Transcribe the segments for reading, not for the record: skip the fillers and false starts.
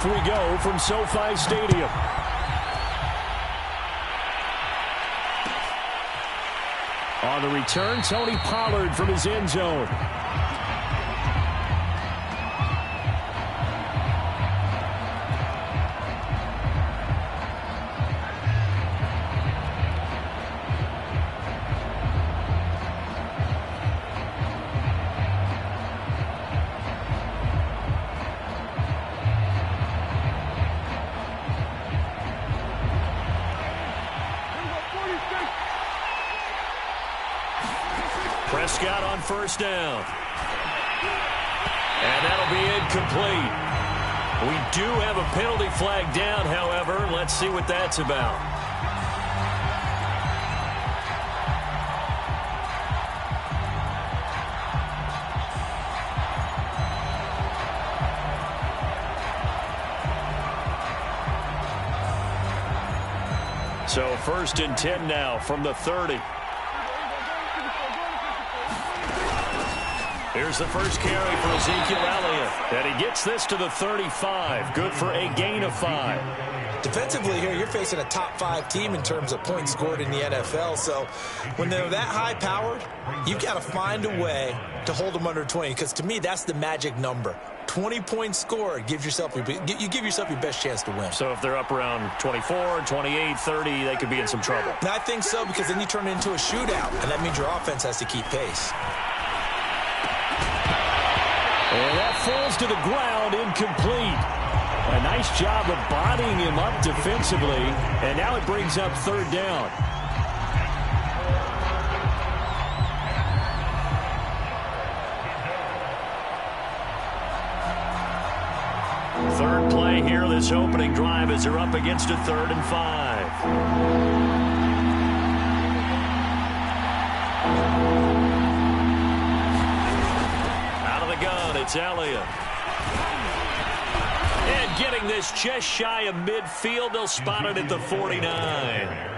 Off we go from SoFi Stadium. On the return, Tony Pollard from his end zone. Prescott on first down. And that'll be incomplete. We do have a penalty flag down, however. Let's see what that's about. So 1st and 10 now from the 30. Here's the first carry for Ezekiel Elliott. And he gets this to the 35. Good for a gain of 5. Defensively here, you're facing a top 5 team in terms of points scored in the NFL. So when they're that high-powered, you've got to find a way to hold them under 20. Because to me, that's the magic number. 20 points scored, you give yourself your best chance to win. So if they're up around 24, 28, 30, they could be in some trouble. And I think so, because then you turn it into a shootout, and that means your offense has to keep pace. And that falls to the ground, incomplete. A nice job of bodying him up defensively, and now it brings up 3rd down. Third play here, this opening drive, as they're up against a 3rd and 5. It's Elliott. And getting this just shy of midfield. They'll spot it at the 49.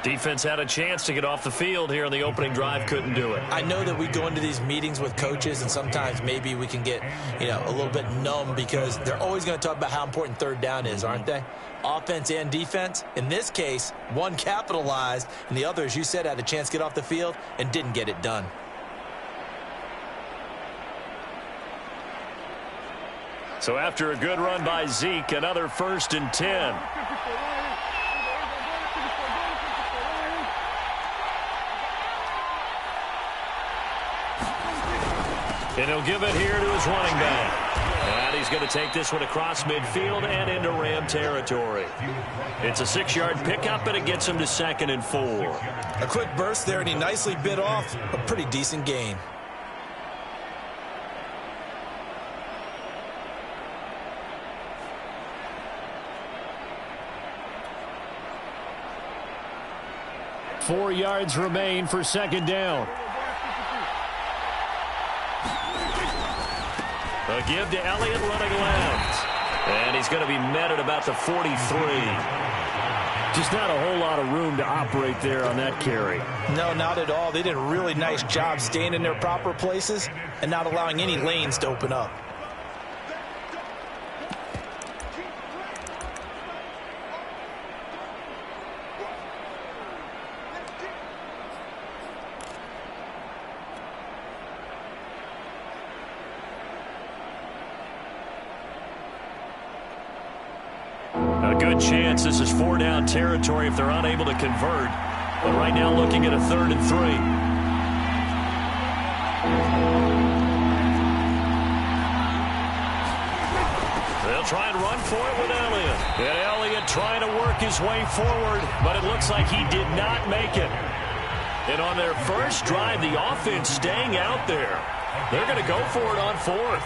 Defense had a chance to get off the field here on the opening drive. Couldn't do it. I know that we go into these meetings with coaches, and sometimes maybe we can get, a little bit numb because they're always going to talk about how important 3rd down is, aren't they? Offense and defense. In this case, one capitalized, and the other, as you said, had a chance to get off the field and didn't get it done. So after a good run by Zeke, another 1st and 10. And he'll give it here to his running back. And he's going to take this one across midfield and into Ram territory. It's a 6-yard pickup, and it gets him to 2nd and 4. A quick burst there, and he nicely bit off a pretty decent gain. Four yards remain for 2nd down. A give to Elliott running left. And he's going to be met at about the 43. Just not a whole lot of room to operate there on that carry. No, not at all. They did a really nice job staying in their proper places and not allowing any lanes to open up. Chance this is 4-down territory if they're unable to convert. But right now looking at a 3rd and 3. They'll try and run for it with Elliott. And Elliott trying to work his way forward, but it looks like he did not make it. And on their first drive, the offense staying out there. They're going to go for it on 4th.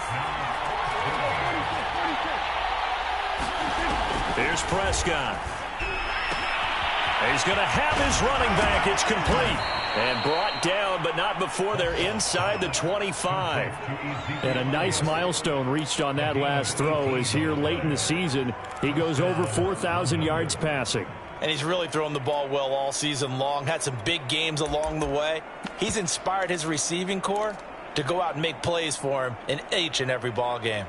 Here's Prescott. He's going to have his running back. It's complete. And brought down, but not before they're inside the 25. And a nice milestone reached on that last throw as here late in the season, he goes over 4,000 yards passing. And he's really thrown the ball well all season long. Had some big games along the way. He's inspired his receiving corps to go out and make plays for him in each and every ball game.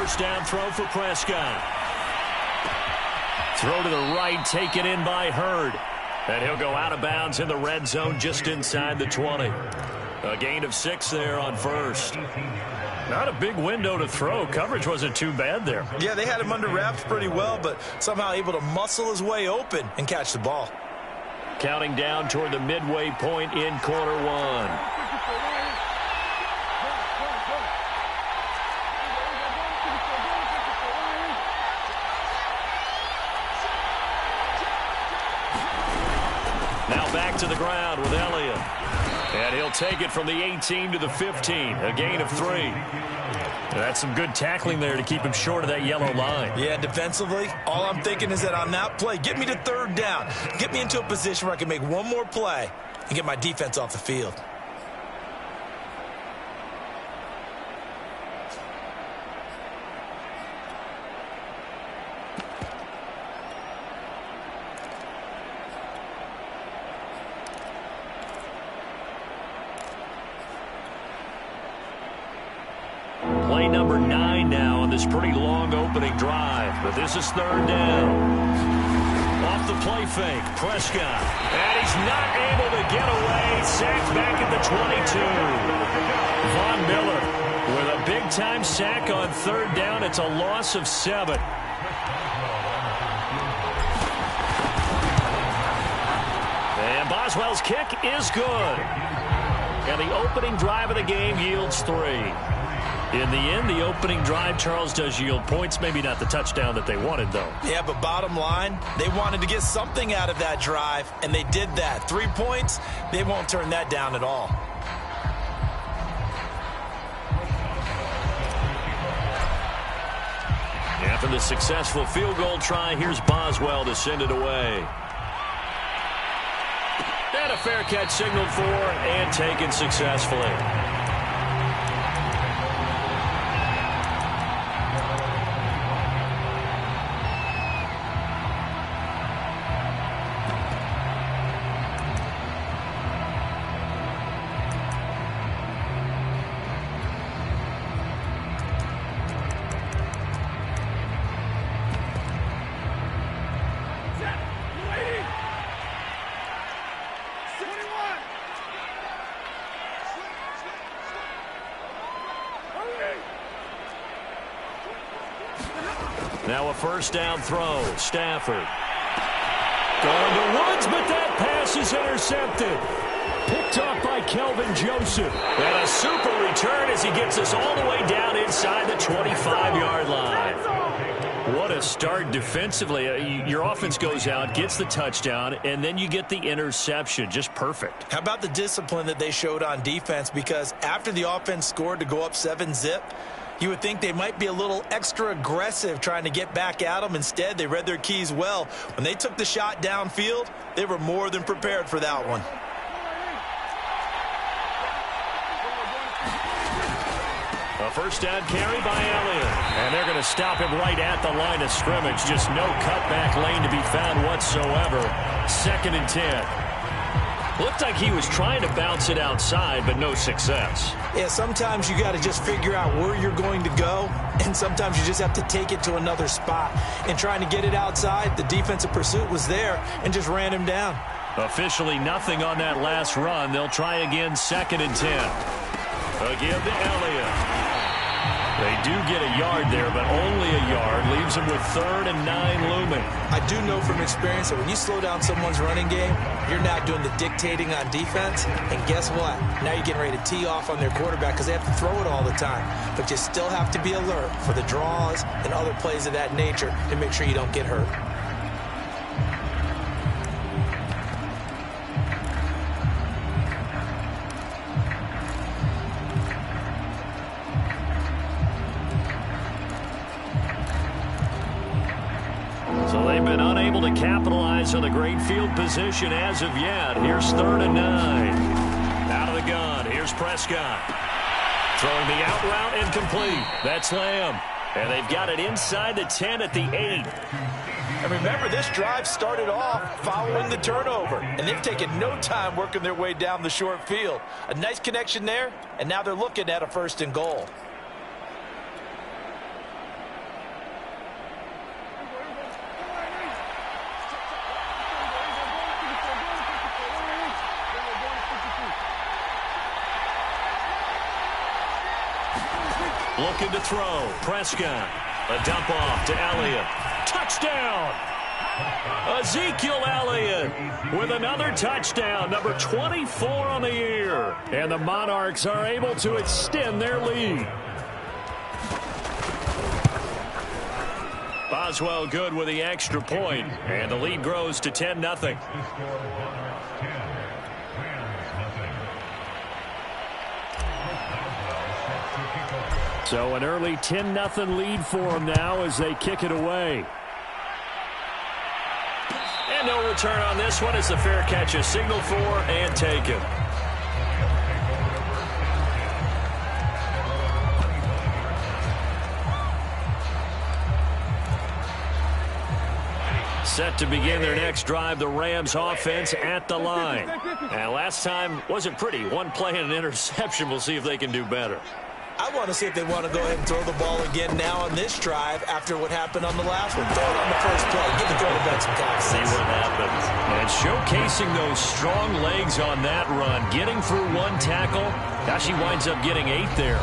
first down throw for Prescott. Throw to the right, taken in by Hurd. And he'll go out of bounds in the red zone just inside the 20. A gain of 6 there on first. Not a big window to throw. Coverage wasn't too bad there. Yeah, they had him under wraps pretty well, but somehow able to muscle his way open and catch the ball. Counting down toward the midway point in quarter one. Now back to the ground with Elliott. And he'll take it from the 18 to the 15. A gain of 3. That's some good tackling there to keep him short of that yellow line. Yeah, defensively, all I'm thinking is that on that play, get me to third down. Get me into a position where I can make one more play and get my defense off the field. Play number 9 now on this pretty long opening drive, but this is third down. Off the play fake, Prescott, and he's not able to get away. Sacked back at the 22. Von Miller with a big-time sack on third down. It's a loss of 7. And Boswell's kick is good. And the opening drive of the game yields 3. In the end, the opening drive, Charles, does yield points. Maybe not the touchdown that they wanted, though. Yeah, but bottom line, they wanted to get something out of that drive, and they did that. 3 points, they won't turn that down at all. After the successful field goal try, here's Boswell to send it away. And a fair catch signaled for and taken successfully. Now a first down throw. Stafford. Going to Woods, but that pass is intercepted. Picked off by Kelvin Joseph. And a super return as he gets us all the way down inside the 25-yard line. What a start defensively. Your offense goes out, gets the touchdown, and then you get the interception. Just perfect. How about the discipline that they showed on defense? Because after the offense scored to go up 7-zip, you would think they might be a little extra aggressive trying to get back at them. Instead, they read their keys well. When they took the shot downfield, they were more than prepared for that one. A first down carry by Elliott. And they're going to stop him right at the line of scrimmage. Just no cutback lane to be found whatsoever. 2nd and 10. Looked like he was trying to bounce it outside, but no success. Yeah, sometimes you got to just figure out where you're going to go, and sometimes you just have to take it to another spot. And trying to get it outside, the defensive pursuit was there and just ran him down. Officially nothing on that last run. They'll try again, 2nd and 10. Again to Elliott. They do get a yard there, but only a yard. Leaves them with 3rd and 9 looming. I do know from experience that when you slow down someone's running game, you're not doing the dictating on defense. And guess what? Now you're getting ready to tee off on their quarterback because they have to throw it all the time. But you still have to be alert for the draws and other plays of that nature to make sure you don't get hurt. So they've been unable to capitalize on the great field position as of yet. Here's 3rd and 9. Out of the gun. Here's Prescott. Throwing the out route incomplete. That's Lamb. And they've got it inside the 10 at the 8. And remember, this drive started off following the turnover. And they've taken no time working their way down the short field. A nice connection there, and now they're looking at a 1st and goal. Looking to throw. Prescott. A dump off to Elliott. Touchdown! Ezekiel Elliott with another touchdown, number 24 on the year. And the Monarchs are able to extend their lead. Boswell good with the extra point, and the lead grows to 10-0. So an early 10-0 lead for them now as they kick it away. And no return on this one as the fair catch is signaled for and taken. Set to begin their next drive, the Rams offense at the line. And last time wasn't pretty. One play and an interception. We'll see if they can do better. I want to see if they want to go ahead and throw the ball again now on this drive after what happened on the last one. Throw it on the first play. Give the quarterback some confidence. See what happens. And showcasing those strong legs on that run. Getting through one tackle. Now she winds up getting 8 there.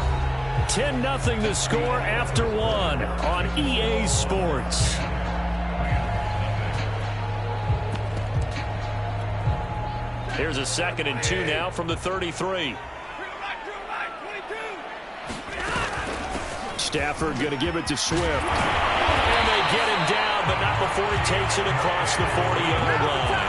10-0 the score after one on EA Sports. Here's a 2nd and 2 now from the 33. Stafford going to give it to Swift. And they get him down, but not before he takes it across the 40-yard line.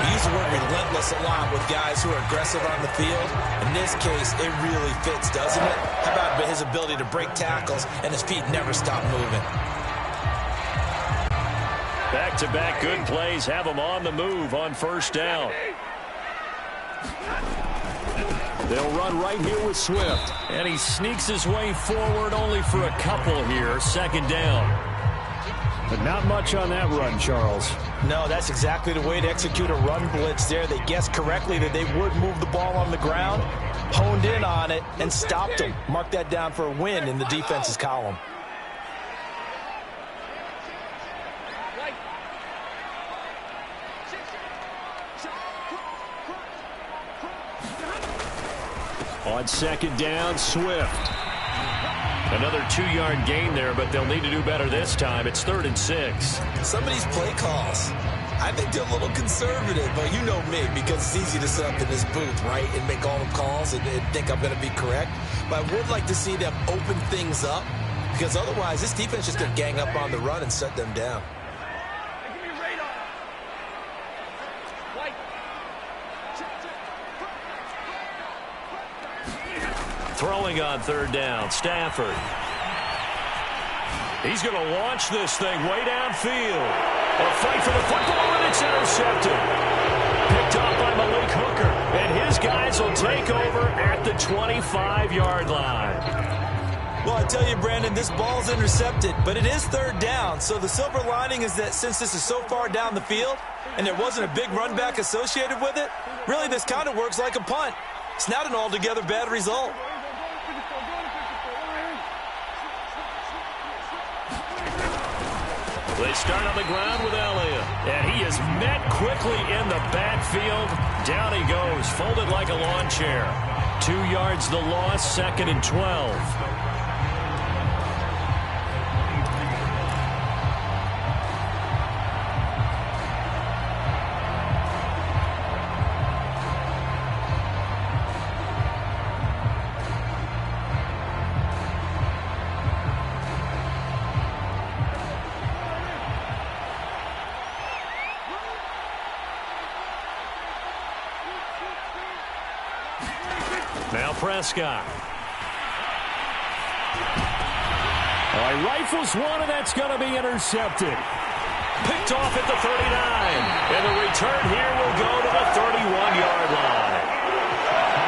We use the word relentless a lot with guys who are aggressive on the field. In this case, it really fits, doesn't it? How about his ability to break tackles and his feet never stop moving? Back-to-back good plays have him on the move on first down. They'll run right here with Swift. And he sneaks his way forward only for a couple here. 2nd down. But not much on that run, Charles. No, that's exactly the way to execute a run blitz there. They guessed correctly that they would move the ball on the ground, honed in on it, and stopped them. Mark that down for a win in the defense's column. On 2nd down, Swift. Another 2-yard gain there, but they'll need to do better this time. It's 3rd and 6. Some of these play calls, I think they're a little conservative, but you know me, because it's easy to sit up in this booth, right, and make all the calls and think I'm going to be correct. But I would like to see them open things up, because otherwise this defense is going to gang up on the run and shut them down. Throwing on 3rd down, Stafford. He's going to launch this thing way downfield. A fight for the football, and it's intercepted. Picked off by Malik Hooker, and his guys will take over at the 25-yard line. Well, I tell you, Brandon, this ball's intercepted, but it is 3rd down. So the silver lining is that since this is so far down the field and there wasn't a big run back associated with it, really this kind of works like a punt. It's not an altogether bad result. They start on the ground with Elliott. And he is met quickly in the backfield. Down he goes, folded like a lawn chair. 2 yards the loss, 2nd and 12. Now Prescott. He rifles one, and that's going to be intercepted. Picked off at the 39. And the return here will go to the 31-yard line.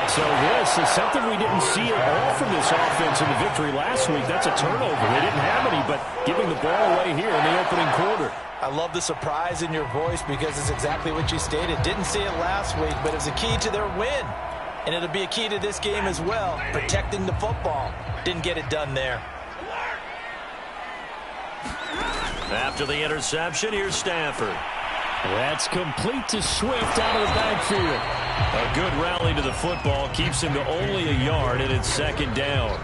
So this is something we didn't see at all from this offense in the victory last week. That's a turnover. They didn't have any, but giving the ball away here in the opening quarter. I love the surprise in your voice because it's exactly what you stated. Didn't see it last week, but it was a key to their win. And it'll be a key to this game as well, protecting the football. Didn't get it done there. After the interception, here's Stafford. That's complete to Swift out of the backfield. A good rally to the football keeps him to only a yard, and it's 2nd down.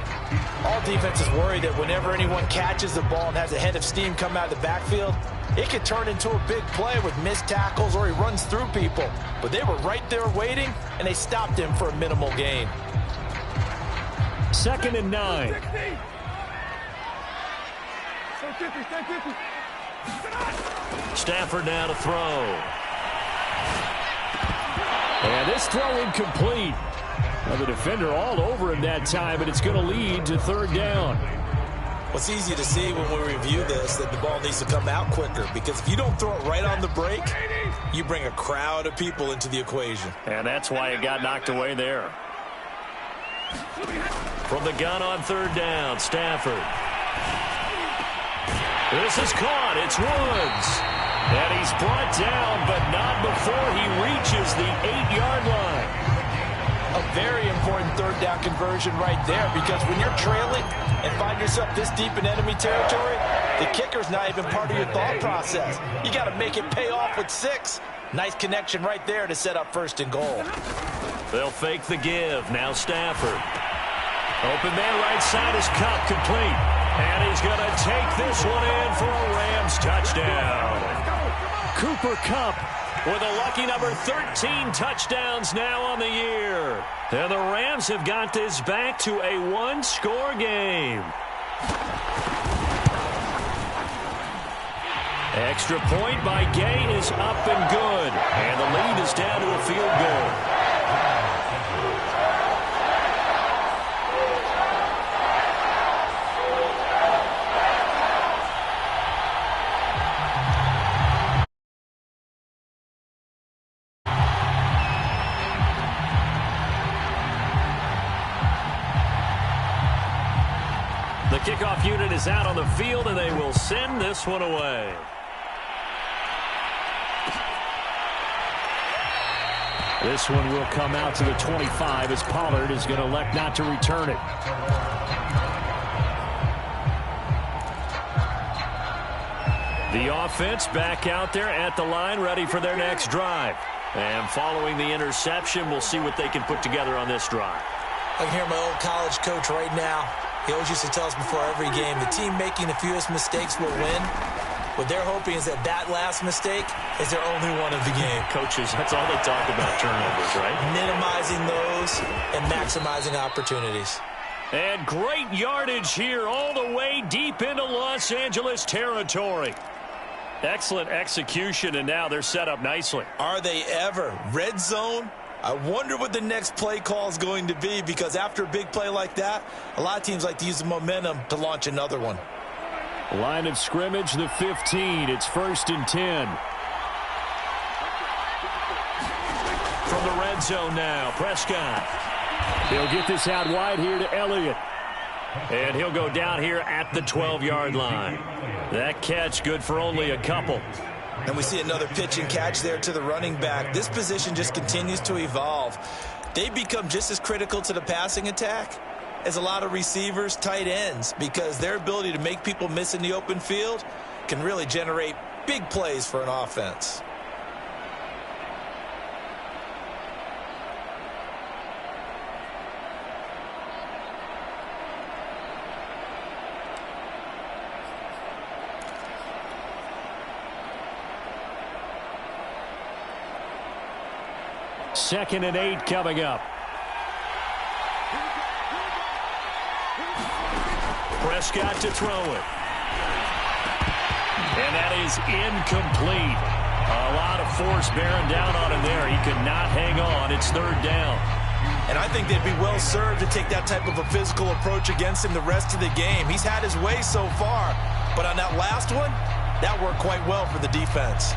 All defenses worry that whenever anyone catches the ball and has a head of steam come out of the backfield, it could turn into a big play with missed tackles or he runs through people. But they were right there waiting, and they stopped him for a minimal gain. 2nd and 9. Stafford now to throw. And this throw incomplete. Well, the defender all over him that time, but it's going to lead to 3rd down. Well, it's easy to see when we review this that the ball needs to come out quicker, because if you don't throw it right on the break, you bring a crowd of people into the equation. And that's why it got knocked away there. From the gun on 3rd down, Stafford. This is caught. It's Woods. And he's brought down, but not before he reaches the 8-yard line. A very important 3rd down conversion right there, because when you're trailing and find yourself this deep in enemy territory, the kicker's not even part of your thought process. You got to make it pay off with 6. Nice connection right there to set up 1st and goal. They'll fake the give. Now Stafford. Open man right side is Cup, complete. And he's going to take this one in for a Rams touchdown. Cooper Kupp with a lucky number 13 touchdowns now on the year. And the Rams have got this back to a 1-score game. Extra point by Gay is up and good. And the lead is down to a field goal. The kickoff unit is out on the field, and they will send this one away. This one will come out to the 25 as Pollard is going to elect not to return it. The offense back out there at the line, ready for their next drive. And following the interception, we'll see what they can put together on this drive. I can hear my old college coach right now. He always used to tell us before every game, the team making the fewest mistakes will win. What they're hoping is that that last mistake is their only one of the game. Coaches, that's all they talk about, turnovers, right? Minimizing those and maximizing opportunities. And great yardage here all the way deep into Los Angeles territory. Excellent execution, and now they're set up nicely. Are they ever? Red zone? I wonder what the next play call is going to be, because after a big play like that, a lot of teams like to use the momentum to launch another one. Line of scrimmage, the 15. It's 1st and 10. From the red zone now, Prescott. He'll get this out wide here to Elliott. And he'll go down here at the 12-yard line. That catch good for only a couple. And we see another pitch and catch there to the running back. This position just continues to evolve. They become just as critical to the passing attack as a lot of receivers, tight ends, because their ability to make people miss in the open field can really generate big plays for an offense. Second and 8 coming up. Prescott to throw it. And that is incomplete. A lot of force bearing down on him there. He could not hang on. It's 3rd down. And I think they'd be well served to take that type of a physical approach against him the rest of the game. He's had his way so far, but on that last one, that worked quite well for the defense.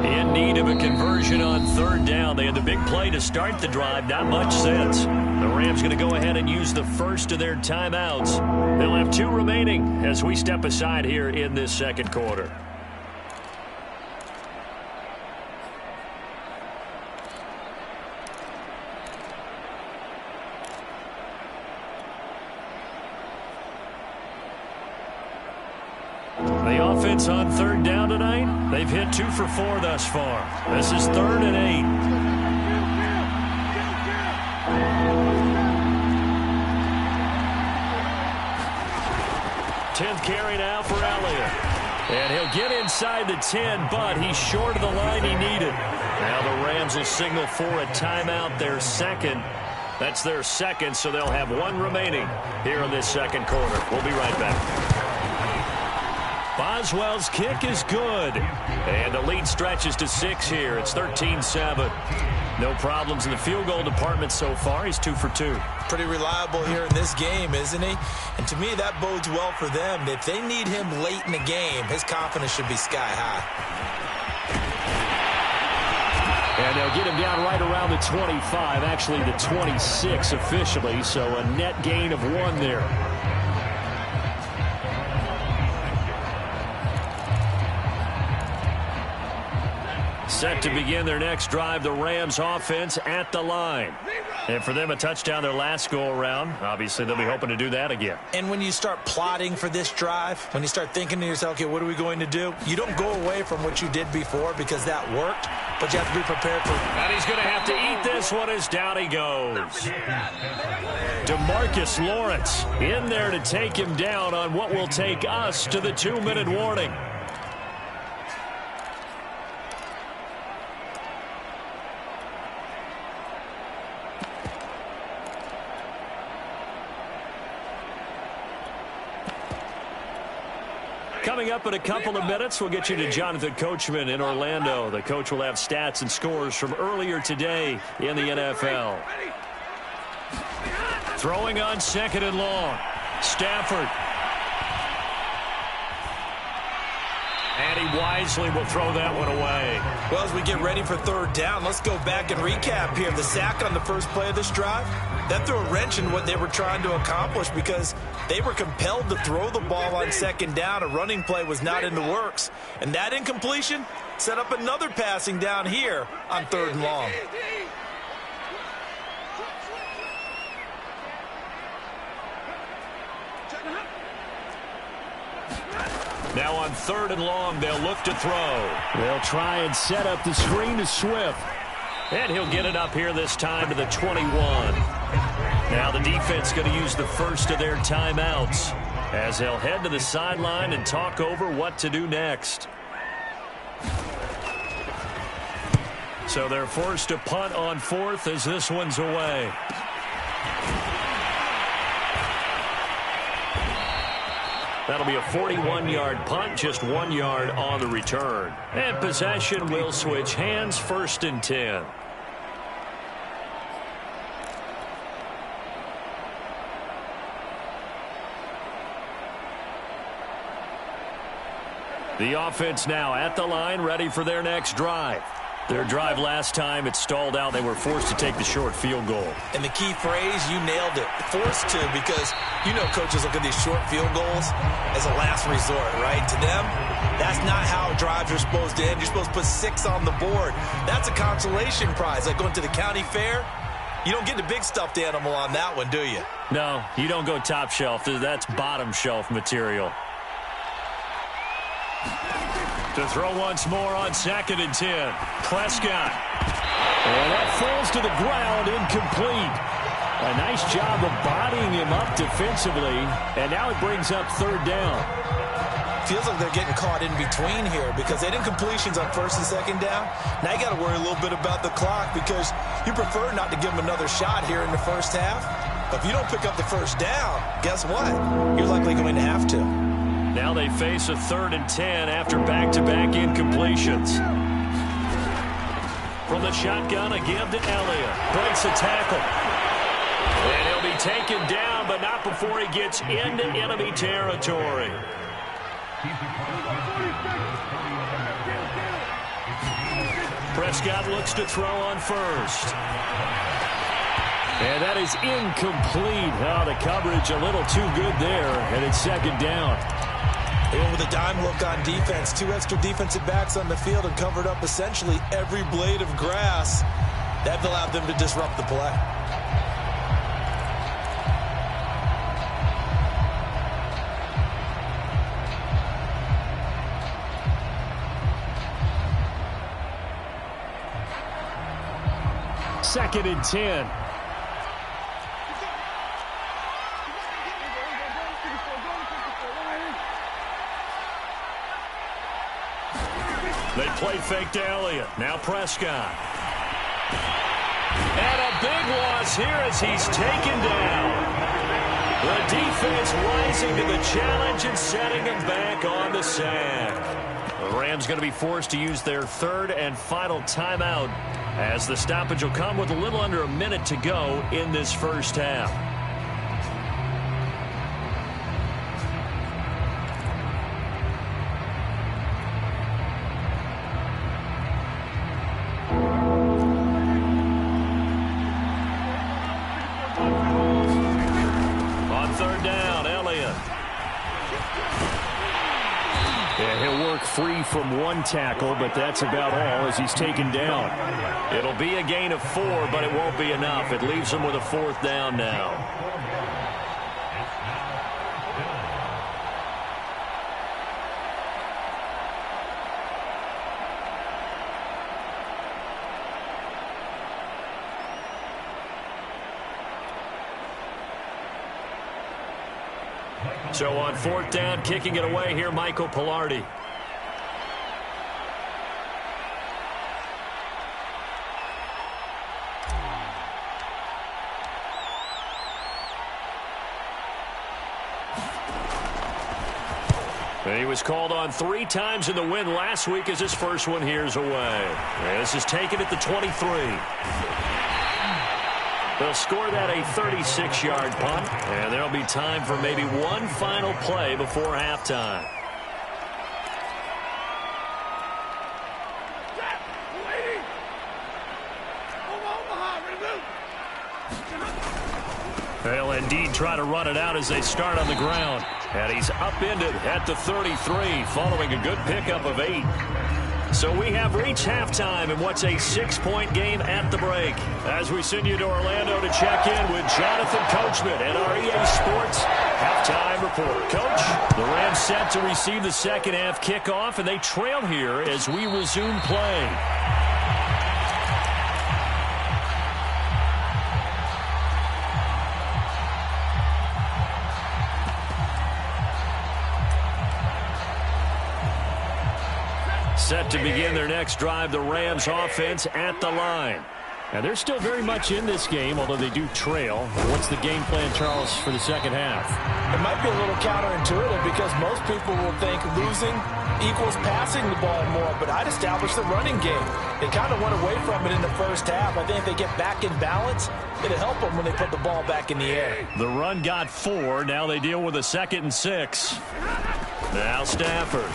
In need of a conversion on 3rd down. They had the big play to start the drive. Not much sense. The Rams going to go ahead and use the first of their timeouts. They'll have 2 remaining as we step aside here in this second quarter. The offense on third down tonight, they've hit 2 for 4 thus far. This is 3rd and 8. 10th carry now for Elliott. And he'll get inside the 10, but he's short of the line he needed. Now the Rams will signal for a timeout, their second. That's their second, so they'll have 1 remaining here in this second quarter. We'll be right back. Boswell's kick is good. And the lead stretches to 6 here. It's 13-7. No problems in the field goal department so far. He's 2 for 2. Pretty reliable here in this game, isn't he? And to me, that bodes well for them. If they need him late in the game, his confidence should be sky high. And they'll get him down right around the 25, actually the 26 officially, so a net gain of 1 there. Set to begin their next drive, the Rams offense at the line. And for them, a touchdown their last go-around. Obviously, they'll be hoping to do that again. And when you start plotting for this drive, when you start thinking to yourself, okay, what are we going to do? You don't go away from what you did before because that worked, but you have to be prepared for it. And he's going to have to eat this one as down he goes. DeMarcus Lawrence in there to take him down on what will take us to the 2-minute warning. Coming up in a couple of minutes, we'll get you to Jonathan Coachman in Orlando. The coach will have stats and scores from earlier today in the NFL. Throwing on 2nd and long. Stafford. And he wisely will throw that one away. Well, as we get ready for 3rd down, let's go back and recap here. The sack on the first play of this drive, that threw a wrench in what they were trying to accomplish because they were compelled to throw the ball on 2nd down. A running play was not in the works. And that incompletion set up another passing down here on 3rd and long. Now on 3rd and long, they'll look to throw. They'll try and set up the screen to Swift. And he'll get it up here this time to the 21. Now the defense going to use the first of their timeouts as they'll head to the sideline and talk over what to do next. So they're forced to punt on 4th as this one's away. That'll be a 41-yard punt, just 1 yard on the return. And possession will switch hands, 1st and 10. The offense now at the line, ready for their next drive. Their drive last time, it stalled out. They were forced to take the short field goal. And the key phrase, you nailed it. Forced to, because you know coaches look at these short field goals as a last resort, right? To them, that's not how drives are supposed to end. You're supposed to put 6 on the board. That's a consolation prize, like going to the county fair. You don't get the big stuffed animal on that one, do you? No, you don't go top shelf. That's bottom shelf material. To throw once more on 2nd and 10. Prescott. And that falls to the ground, incomplete. A nice job of bodying him up defensively. And now it brings up 3rd down. Feels like they're getting caught in between here because they didn't completions on 1st and 2nd down. Now you got to worry a little bit about the clock because you prefer not to give them another shot here in the first half. But if you don't pick up the 1st down, guess what? You're likely going to have to. Now they face a 3rd and 10 after back-to-back incompletions. From the shotgun, a give to Elliott. Breaks a tackle. And he'll be taken down, but not before he gets into enemy territory. Prescott looks to throw on 1st. And that is incomplete. Oh, the coverage a little too good there, and it's 2nd down. They went with a dime look on defense. 2 extra defensive backs on the field and covered up essentially every blade of grass. That allowed them to disrupt the play. 2nd and 10. They play fake to Elliott. Now Prescott. And a big loss here as he's taken down. The defense rising to the challenge and setting him back on the sand. The Rams going to be forced to use their 3rd and final timeout as the stoppage will come with a little under a minute to go in this first half. Free from one tackle, but that's about all as he's taken down. It'll be a gain of 4, but it won't be enough. It leaves him with a 4th down now. So on 4th down, kicking it away here, Michael Pilardi. He was called on 3 times in the win last week as his first one here's away. This is taken at the 23. They'll score that a 36-yard punt, and there'll be time for maybe one final play before halftime. They'll indeed try to run it out as they start on the ground. And he's upended at the 33 following a good pickup of 8. So we have reached halftime in what's a 6-point game at the break. As we send you to Orlando to check in with Jonathan Coachman at our EA Sports halftime report. Coach, the Rams set to receive the second half kickoff, and they trail here as we resume play. Set to begin their next drive, the Rams offense at the line. And they're still very much in this game, although they do trail. What's the game plan, Charles, for the second half? It might be a little counterintuitive because most people will think losing equals passing the ball more, but I'd establish the running game. They kind of went away from it in the first half. I think if they get back in balance, it'll help them when they put the ball back in the air. The run got 4. Now they deal with a 2nd and 6. Now Stafford.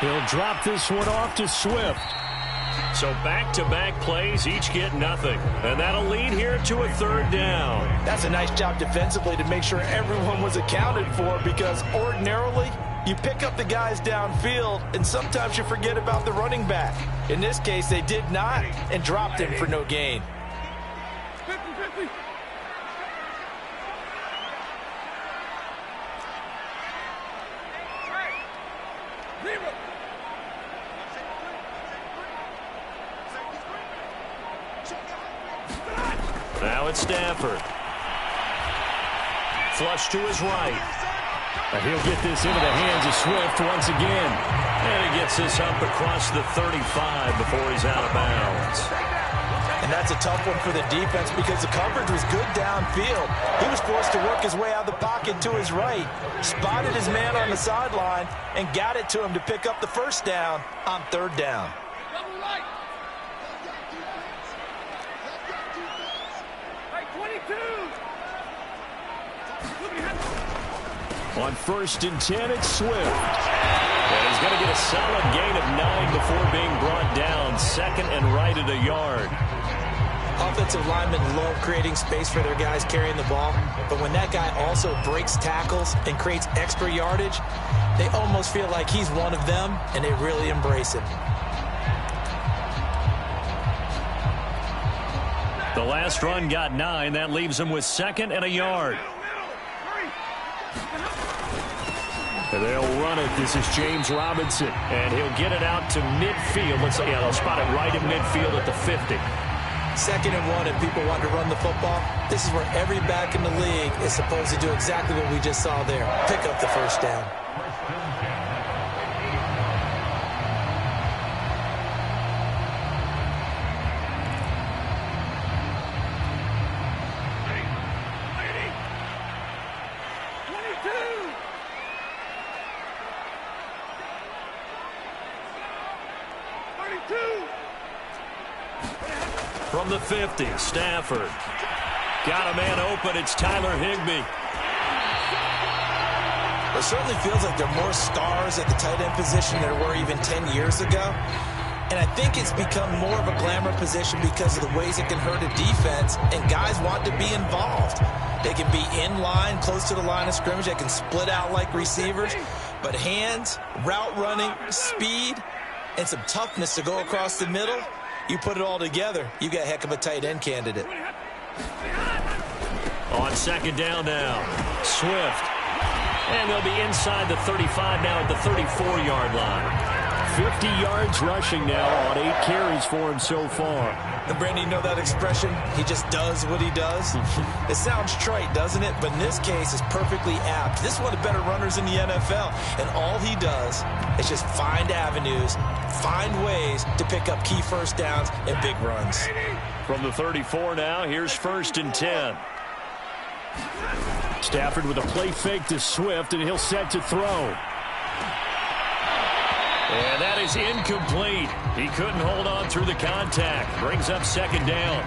He'll drop this one off to Swift. So back-to-back plays, each get nothing. And that'll lead here to a 3rd down. That's a nice job defensively to make sure everyone was accounted for, because ordinarily you pick up the guys downfield and sometimes you forget about the running back. In this case, they did not and dropped him for no gain. 50-50. Now it's Stafford. Flush to his right. And he'll get this into the hands of Swift once again. And he gets this up across the 35 before he's out of bounds. And that's a tough one for the defense because the coverage was good downfield. He was forced to work his way out of the pocket to his right, spotted his man on the sideline, and got it to him to pick up the first down on 3rd down. On 1st and 10, it's Swift. And he's going to get a solid gain of 9 before being brought down. 2nd and right at a yard. Offensive linemen love creating space for their guys carrying the ball, but when that guy also breaks tackles and creates extra yardage, they almost feel like he's one of them, and they really embrace him. The last run got 9. That leaves him with 2nd and a yard. They'll run it. This is James Robinson. And he'll get it out to midfield. They'll spot it right in midfield at the 50. 2nd and 1 and people want to run the football, this is where every back in the league is supposed to do exactly what we just saw there. Pick up the first down. From the 50, Stafford. Got a man open. It's Tyler Higbee. It certainly feels like there are more stars at the tight end position than there were even 10 years ago. And I think it's become more of a glamour position because of the ways it can hurt a defense, and guys want to be involved. They can be in line, close to the line of scrimmage. They can split out like receivers. But hands, route running, speed, and some toughness to go across the middle, you put it all together, you got a heck of a tight end candidate. On 2nd down now, Swift. And they'll be inside the 35 now at the 34-yard line. 50 yards rushing now on 8 carries for him so far. And Brandon, you know that expression? He just does what he does. It sounds trite, doesn't it? But in this case, it's perfectly apt. This is one of the better runners in the NFL. And all he does is just find avenues, find ways to pick up key first downs and big runs. From the 34 now, here's 1st and 10. Stafford with a play fake to Swift, and he'll set to throw. And that is incomplete. He couldn't hold on through the contact. Brings up 2nd down.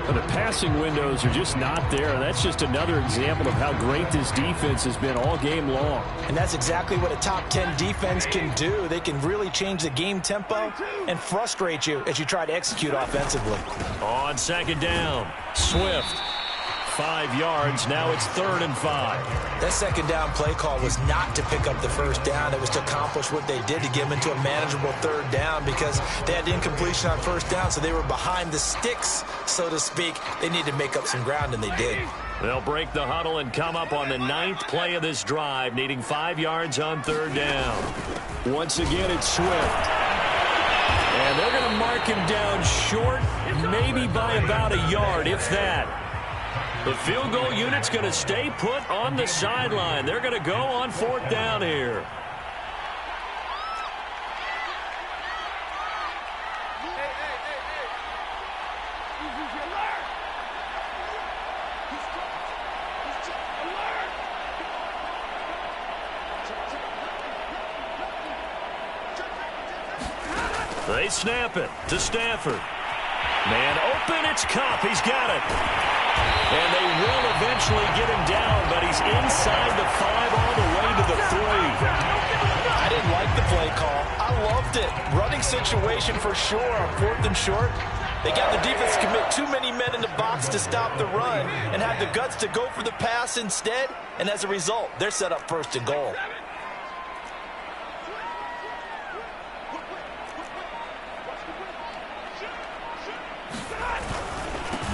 Well, the passing windows are just not there. That's just another example of how great this defense has been all game long. And that's exactly what a top 10 defense can do. They can really change the game tempo and frustrate you as you try to execute offensively. On 2nd down, Swift. 5 yards. Now it's 3rd and 5. That 2nd down play call was not to pick up the first down. It was to accomplish what they did, to get them into a manageable 3rd down, because they had incompletion on 1st down, so they were behind the sticks, so to speak. They needed to make up some ground, and they did. They'll break the huddle and come up on the 9th play of this drive, needing 5 yards on 3rd down. Once again, it's Swift. And they're going to mark him down short, maybe by about a yard, if that. The field goal unit's going to stay put on the sideline. They're going to go on 4th down here. They snap it to Stafford. Man open, it's Kupp. He's got it. And they will eventually get him down, but he's inside the 5 all the way to the 3. I didn't like the play call. I loved it. Running situation for sure on 4th and short. They got the defense to commit too many men in the box to stop the run and have the guts to go for the pass instead. And as a result, they're set up 1st and goal.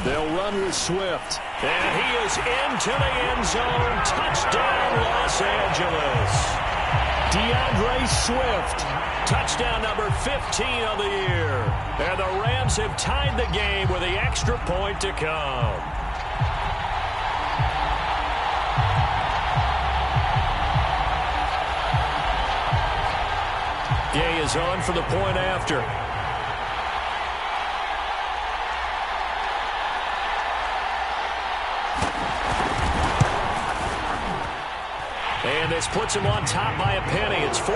They'll run with Swift. And he is into the end zone. Touchdown, Los Angeles. DeAndre Swift. Touchdown number 15 of the year. And the Rams have tied the game with the extra point to come. Gay is on for the point after. And this puts him on top by a penny. It's 14-13.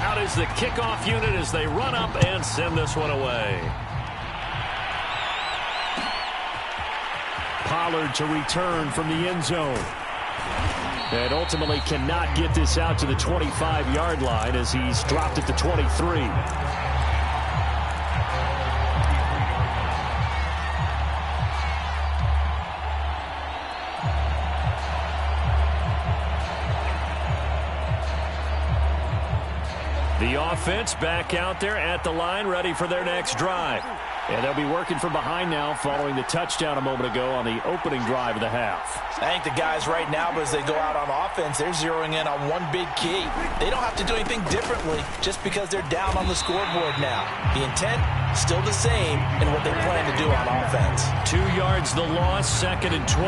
Out is the kickoff unit as they run up and send this one away. Pollard to return from the end zone. And ultimately cannot get this out to the 25-yard line as he's dropped at the 23. The offense back out there at the line, ready for their next drive. And they'll be working from behind now following the touchdown a moment ago on the opening drive of the half. I think the guys right now, as they go out on offense, they're zeroing in on one big key. They don't have to do anything differently just because they're down on the scoreboard now. The intent, still the same in what they plan to do on offense. 2 yards the loss, 2nd and 12.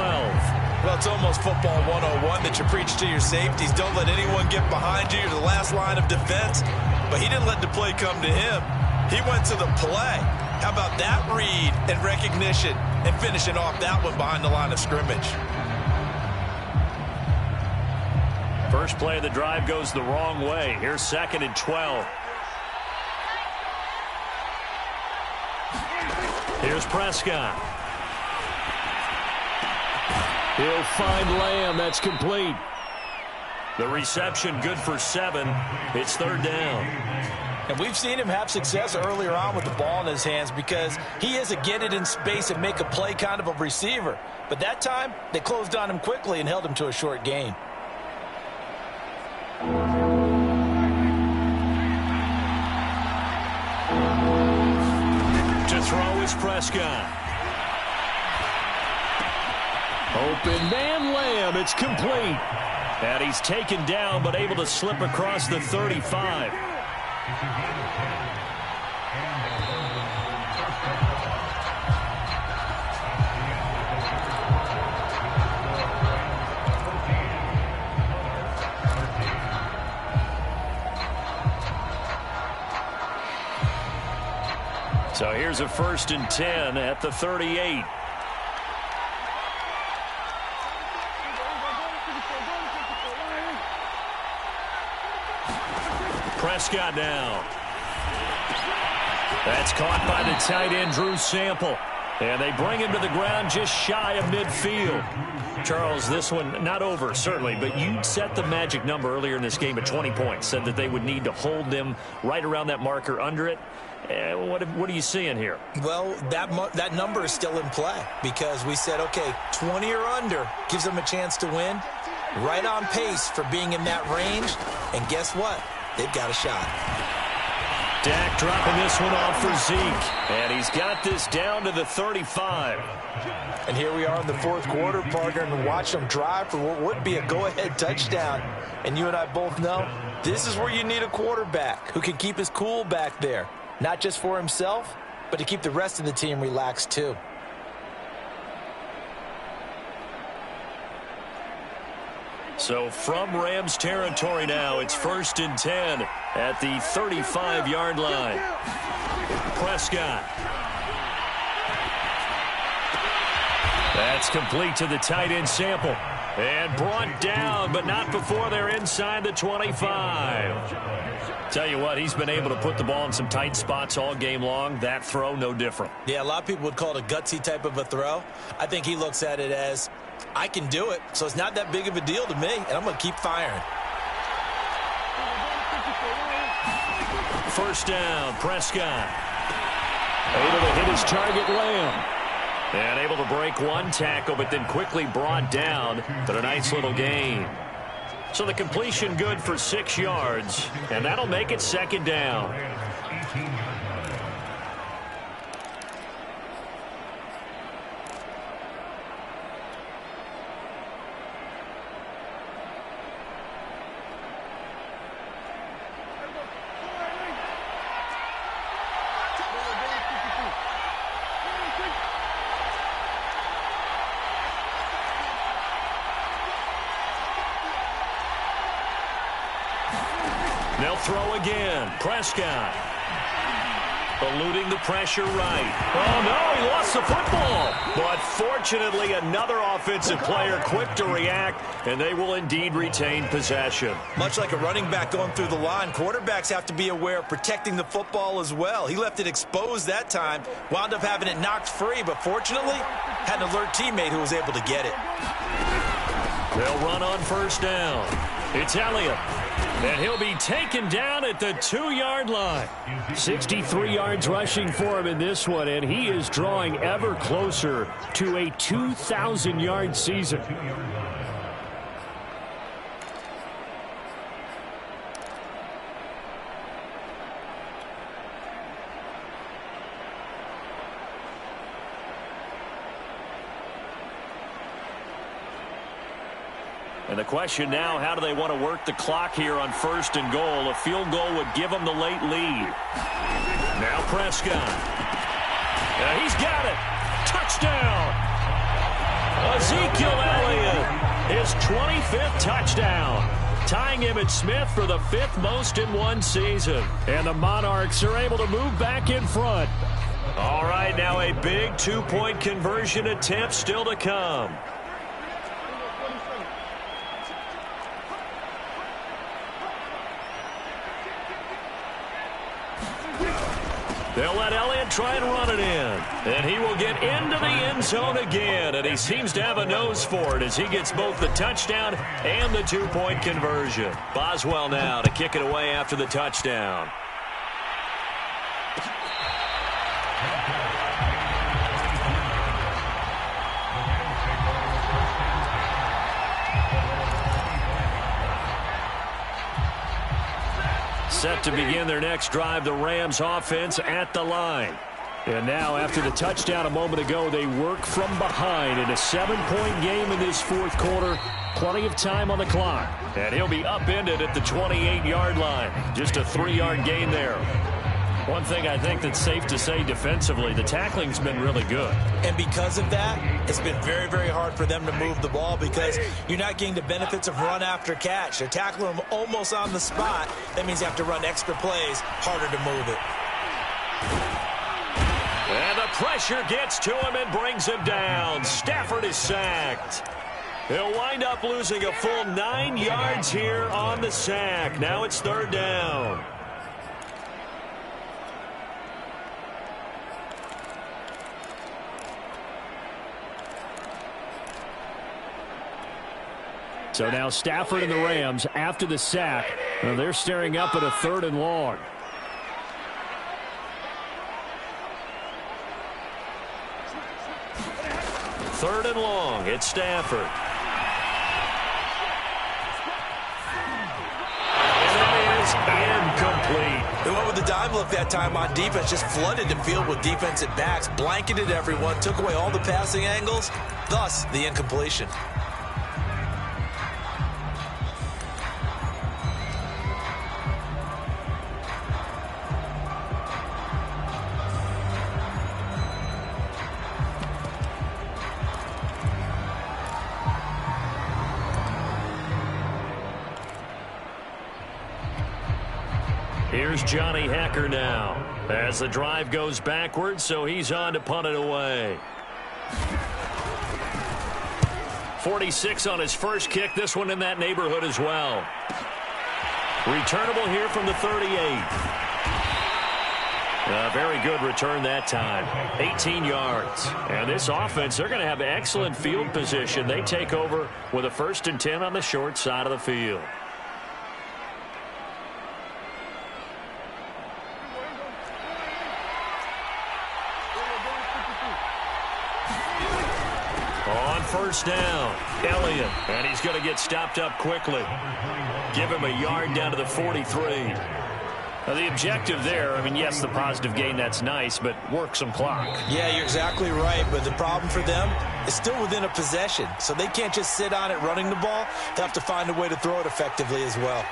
Well, it's almost football 101 that you preach to your safeties. Don't let anyone get behind you. You're the last line of defense. But he didn't let the play come to him. He went to the play. How about that read and recognition and finishing off that one behind the line of scrimmage? First play of the drive goes the wrong way. Here's 2nd and 12. Here's Prescott. He'll find Lamb. That's complete. The reception good for 7. It's 3rd down. And we've seen him have success earlier on with the ball in his hands because he is a get it in space and make a play kind of a receiver. But that time, they closed on him quickly and held him to a short gain. To throw is Prescott. Open man Lamb. It's complete. And he's taken down but able to slip across the 35. So here's a 1st and 10 at the 38. Prescott now. That's caught by the tight end, Drew Sample. And they bring him to the ground just shy of midfield. Charles, this one not over, certainly, but you set the magic number earlier in this game at 20 points. Said that they would need to hold them right around that marker under it. What are you seeing here? Well, that number is still in play because we said, okay, 20 or under gives them a chance to win. Right on pace for being in that range. And guess what? They've got a shot. Dak dropping this one off for Zeke. And he's got this down to the 35. And here we are in the 4th quarter, partner, and watch them drive for what would be a go-ahead touchdown. And you and I both know this is where you need a quarterback who can keep his cool back there. Not just for himself, but to keep the rest of the team relaxed too. So from Rams territory now, it's 1st and 10 at the 35-yard line. Prescott. That's complete to the tight end Sample. And brought down, but not before they're inside the 25. Tell you what, he's been able to put the ball in some tight spots all game long. That throw, no different. Yeah, a lot of people would call it a gutsy type of a throw. I think he looks at it as, I can do it, so it's not that big of a deal to me, and I'm going to keep firing. 1st down, Prescott. Able to hit his target, Lamb. And able to break one tackle, but then quickly brought down. But a nice little gain. So the completion good for 6 yards, and that'll make it 2nd down. They'll throw again. Prescott. Eluding the pressure right. Oh, no, he lost the football. But fortunately, another offensive player quick to react, and they will indeed retain possession. Much like a running back going through the line, quarterbacks have to be aware of protecting the football as well. He left it exposed that time, wound up having it knocked free, but fortunately, had an alert teammate who was able to get it. They'll run on 1st down. It's Elliott. And he'll be taken down at the 2-yard line. 63 yards rushing for him in this one, and he is drawing ever closer to a 2,000-yard season. And the question now, how do they want to work the clock here on 1st and goal? A field goal would give them the late lead. Now Prescott. He's got it. Touchdown. Ezekiel Elliott, his 25th touchdown, tying him at Smith for the 5th most in one season. And the Monarchs are able to move back in front. All right, now a big 2-point conversion attempt still to come. They'll let Elliott try and run it in. And he will get into the end zone again. And he seems to have a nose for it as he gets both the touchdown and the 2-point conversion. Boswell now to kick it away after the touchdown. Set to begin their next drive, the Rams offense at the line. And now, after the touchdown a moment ago, they work from behind in a 7-point game in this 4th quarter. Plenty of time on the clock. And he'll be upended at the 28-yard line. Just a 3-yard gain there. One thing I think that's safe to say defensively, the tackling's been really good. And because of that, it's been very, very hard for them to move the ball because you're not getting the benefits of run after catch. They're tackling them almost on the spot. That means you have to run extra plays, harder to move it. And the pressure gets to him and brings him down. Stafford is sacked. He'll wind up losing a full 9 yards here on the sack. Now it's 3rd down. So now Stafford and the Rams, after the sack, they're staring up at a 3rd and long. Third and long. It's Stafford. And it is incomplete. They went with the dime look that time on defense, just flooded the field with defensive backs, blanketed everyone, took away all the passing angles, thus the incompletion. Here's Johnny Hecker now as the drive goes backwards, so he's on to punt it away. 46 on his first kick, this one in that neighborhood as well. Returnable here from the 38. A very good return that time. 18 yards. And this offense, they're going to have excellent field position. They take over with a 1st and 10 on the short side of the field. On 1st down, Elliott, and he's going to get stopped up quickly. Give him a yard down to the 43. Now the objective there, I mean, yes, the positive gain, that's nice, but work some clock. Yeah, you're exactly right, but the problem for them is still within a possession, so they can't just sit on it running the ball. They have to find a way to throw it effectively as well.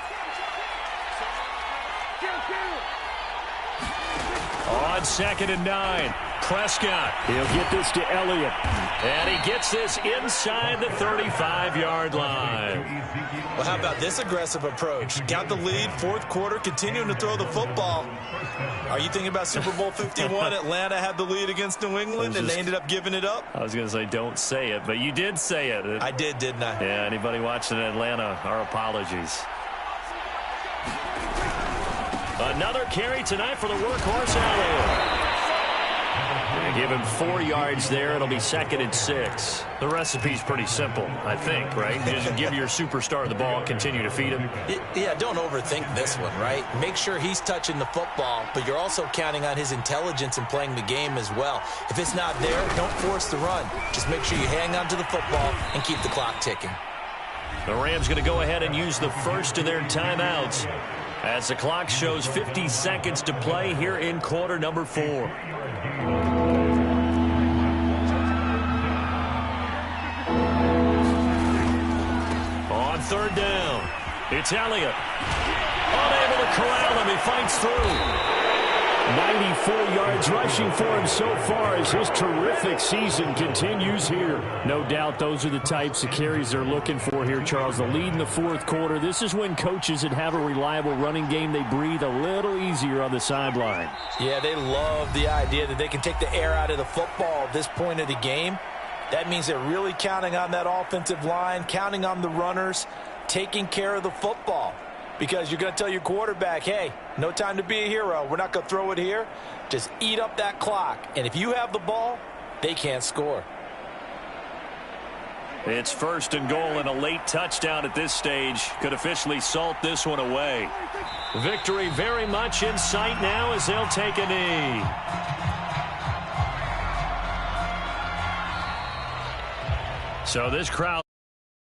On 2nd and 9, Prescott. He'll get this to Elliott. And he gets this inside the 35-yard line. Well, how about this aggressive approach? Got the lead, 4th quarter, continuing to throw the football. Are you thinking about Super Bowl 51? Atlanta had the lead against New England, and they ended up giving it up? I was going to say don't say it, but you did say it. I did, didn't I? Yeah, anybody watching Atlanta, our apologies. Another carry tonight for the workhorse Elliott. Give him 4 yards there. It'll be 2nd and 6. The recipe's pretty simple, I think, right? Just give your superstar the ball, continue to feed him. Yeah, don't overthink this one, right? Make sure he's touching the football, but you're also counting on his intelligence in playing the game as well. If it's not there, don't force the run. Just make sure you hang on to the football and keep the clock ticking. The Rams going to go ahead and use the first of their timeouts as the clock shows 50 seconds to play here in quarter number 4. On third down. It's Elliott. Unable to corral him. He fights through. 94 yards rushing for him so far as his terrific season continues here. No doubt those are the types of carries they're looking for here, Charles. The lead in the fourth quarter. This is when coaches that have a reliable running game, they breathe a little easier on the sideline. Yeah, they love the idea that they can take the air out of the football at this point of the game. That means they're really counting on that offensive line, counting on the runners, taking care of the football. Because you're going to tell your quarterback, hey, no time to be a hero. We're not going to throw it here. Just eat up that clock. And if you have the ball, they can't score. It's first and goal, and a late touchdown at this stage could officially salt this one away. Victory very much in sight now as they'll take a knee. So this crowd...